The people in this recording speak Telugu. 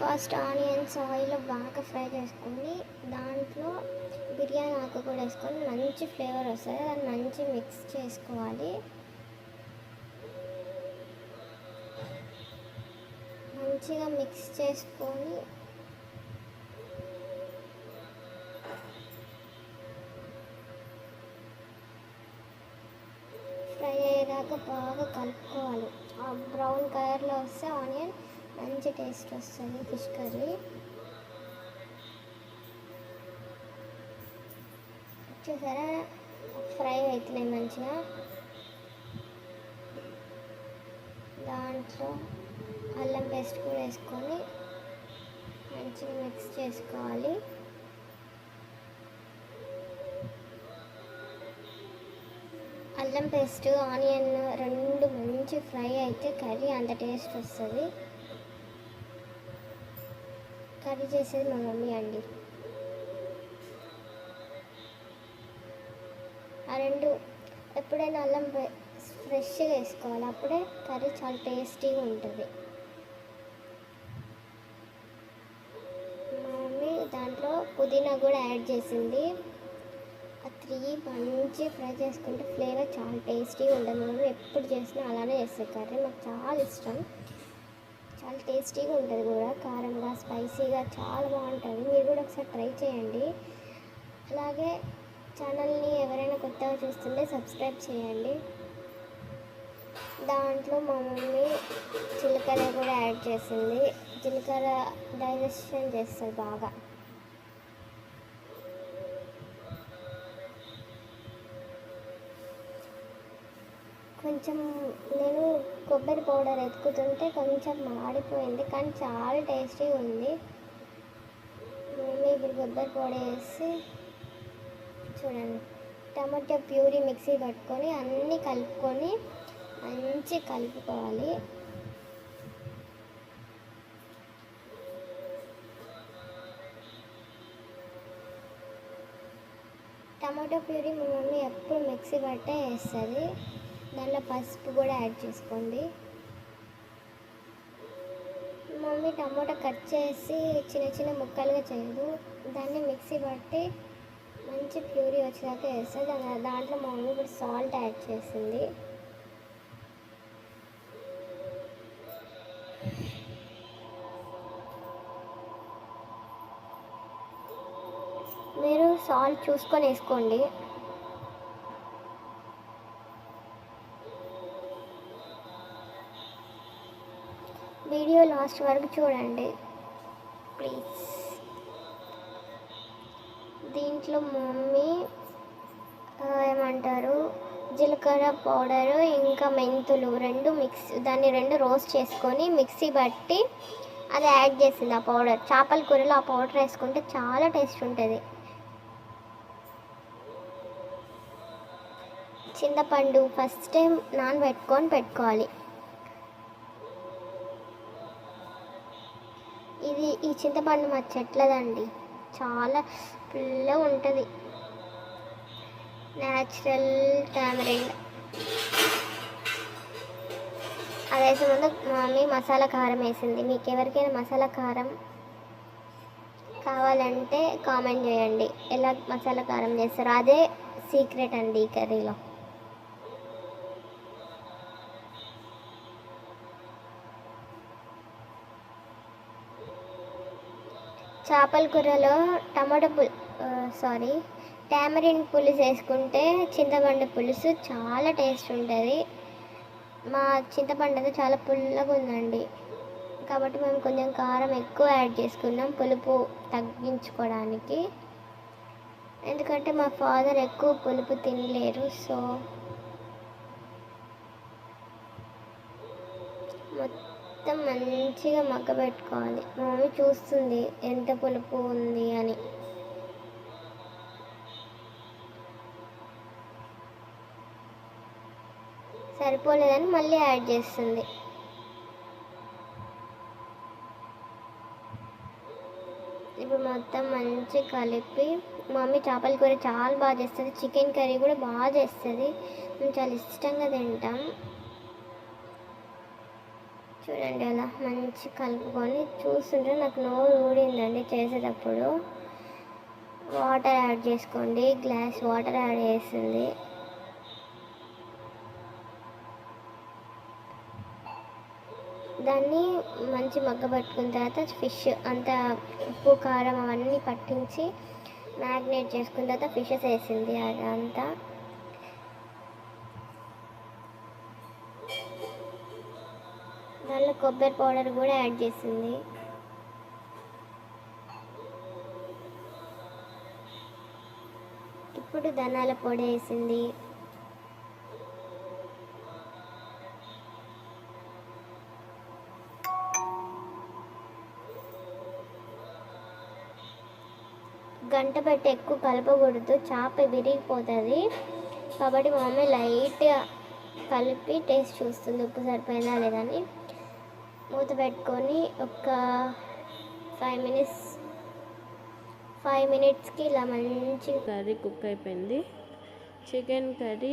ఫస్ట్ ఆనియన్స్ ఆయిల్లో బాగా ఫ్రై చేసుకొని దాంట్లో బిర్యానీ ఆకు కూడా వేసుకొని మంచి ఫ్లేవర్ వస్తుంది. దాన్ని మంచి మిక్స్ చేసుకోవాలి. మంచిగా మిక్స్ చేసుకొని ఫ్రై అయ్యేదాకా బాగా కలుపుకోవాలి. ఆ బ్రౌన్ కలర్లో వస్తే ఆనియన్ మంచి టేస్ట్ వస్తుంది ఫిష్ కర్రీ. చూసారా ఫ్రై అవుతున్నాయి మంచిగా. దాంట్లో అల్లం పేస్ట్ కూడా వేసుకొని మంచిగా మిక్స్ చేసుకోవాలి. అల్లం పేస్ట్ ఆనియన్ రెండు మంచి ఫ్రై అయితే కర్రీ అంత టేస్ట్ వస్తుంది. కర్రీ చేసేది మా మమ్మీ అండి. ఆ రెండు ఎప్పుడైనా అల్లం ఫ్రెష్గా వేసుకోవాలి, అప్పుడే కర్రీ చాలా టేస్టీగా ఉంటుంది. మా మమ్మీ దాంట్లో పుదీనా కూడా యాడ్ చేసింది. ఆ 3 మంచి ఫ్రై చేసుకుంటే ఫ్లేవర్ చాలా టేస్టీగా ఉంటుంది. మా మమ్మీ ఎప్పుడు చేసినా అలానే చేస్తుంది కర్రీ. మాకు చాలా ఇష్టం. చాలా టేస్టీగా ఉంటుంది కూడా, కారంగా స్పైసీగా చాలా బాగుంటుంది. మీరు కూడా ఒకసారి ట్రై చేయండి. అలాగే ఛానల్ని ఎవరైనా కొత్తగా చూస్తుంటే సబ్స్క్రైబ్ చేయండి. దాంట్లో మా మమ్మీ జీలకర్ర కూడా యాడ్ చేసింది. జీలకర్ర డైజెషన్ చేస్తుంది బాగా. కొంచెం నేను కొబ్బరి పౌడర్ ఎత్తుకుతుంటే కొంచెం మాడిపోయింది, కానీ చాలా టేస్టీగా ఉంది. మమ్మీ ఇప్పుడు కొబ్బరి పౌడర్ వేసి చూడండి. టమాటో ప్యూరీ మిక్సీ పట్టుకొని అన్నీ కలుపుకొని మంచి కలుపుకోవాలి. టమాటో ప్యూరీ మా మమ్మీ ఎప్పుడు మిక్సీ పట్టే వేస్తుంది. దాంట్లో పసుపు కూడా యాడ్ చేసుకోండి. మమ్మీ టమాటా కట్ చేసి చిన్న చిన్న ముక్కలుగా చేయదు, దాన్ని మిక్సీ పట్టి మంచి ప్యూరీ వచ్చేదాకా వేస్తుంది. దాంట్లో మా మమ్మీ ఇప్పుడు సాల్ట్ యాడ్ చేసింది. మీరు సాల్ట్ చూసుకొని వేసుకోండి. వీడియో లాస్ట్ వరకు చూడండి ప్లీజ్. దీంట్లో మమ్మీ ఏమంటారు జీలకర్ర పౌడరు ఇంకా మెంతులు దాన్ని రెండు రోస్ట్ చేసుకొని మిక్సీ బట్టి అది యాడ్ చేసింది. ఆ పౌడర్ చేపల కూరలో ఆ పౌడర్ వేసుకుంటే చాలా టేస్ట్ ఉంటుంది. చింతపండు ఫస్ట్ టైం పెట్టుకోవాలి. ఈ చింతపండు మా చెట్లదండి, చాలా పుల్లగా ఉంటుంది. Natural tamarind. అది వేసే ముందు మమ్మీ మసాలా కారం వేసింది. మీకు ఎవరికైనా మసాలా కారం కావాలంటే కామెంట్ చేయండి, ఎలా మసాలా కారం చేస్తారో. అదే సీక్రెట్ అండి ఈ కర్రీలో. చేపల కూరలో టామరిన్ పులుసు వేసుకుంటే చింతపండు పులుసు చాలా టేస్ట్ ఉంటుంది. మా చింతపండు అయితే చాలా పుల్లగా ఉందండి, కాబట్టి మేము కొంచెం కారం ఎక్కువ యాడ్ చేసుకున్నాం పులుపు తగ్గించుకోవడానికి. ఎందుకంటే మా ఫాదర్ ఎక్కువ పులుపు తినలేరు. సో మొత్తం మంచిగా మగ్గబెట్టుకోవాలి. మా మమ్మీ చూస్తుంది ఎంత పులుపు ఉంది అని. సరిపోలేదని మళ్ళీ యాడ్ చేస్తుంది. ఇప్పుడు మొత్తం మంచి కలిపి, మమ్మీ చేపల కూర చాలా బాగా చేస్తుంది, చికెన్ కర్రీ కూడా బాగా చేస్తుంది. మేము చాలా ఇష్టంగా తింటాం. చూడండి అలా మంచి కలుపుకొని చూస్తుంటే నాకు నోరు ఊడిందండి చేసేటప్పుడు. వాటర్ యాడ్ చేసుకోండి, గ్లాస్ వాటర్ యాడ్ చేసింది. దాన్ని మంచి మగ్గబెట్టుకున్న తర్వాత ఫిష్ అంతా ఉప్పు కారం అవన్నీ పట్టించి మ్యాగ్నేట్ చేసుకున్న తర్వాత ఫిషెస్ వేసింది. అదంతా దానిలో కొబ్బరి పౌడర్ కూడా యాడ్ చేసింది. ఇప్పుడు ధనియాల పొడి వేసింది. గంట పెట్టి ఎక్కువ కలపకూడదు, చేప విరిగిపోతుంది. కాబట్టి మా మమ్మీ లైట్గా కలిపి టేస్ట్ చూస్తుంది ఉప్పు సరిపోయిందా లేదని. మూత పెట్టుకొని ఒక 5 మినిట్స్కి ఇలా మంచి కర్రీ కుక్ అయిపోయింది. Chicken curry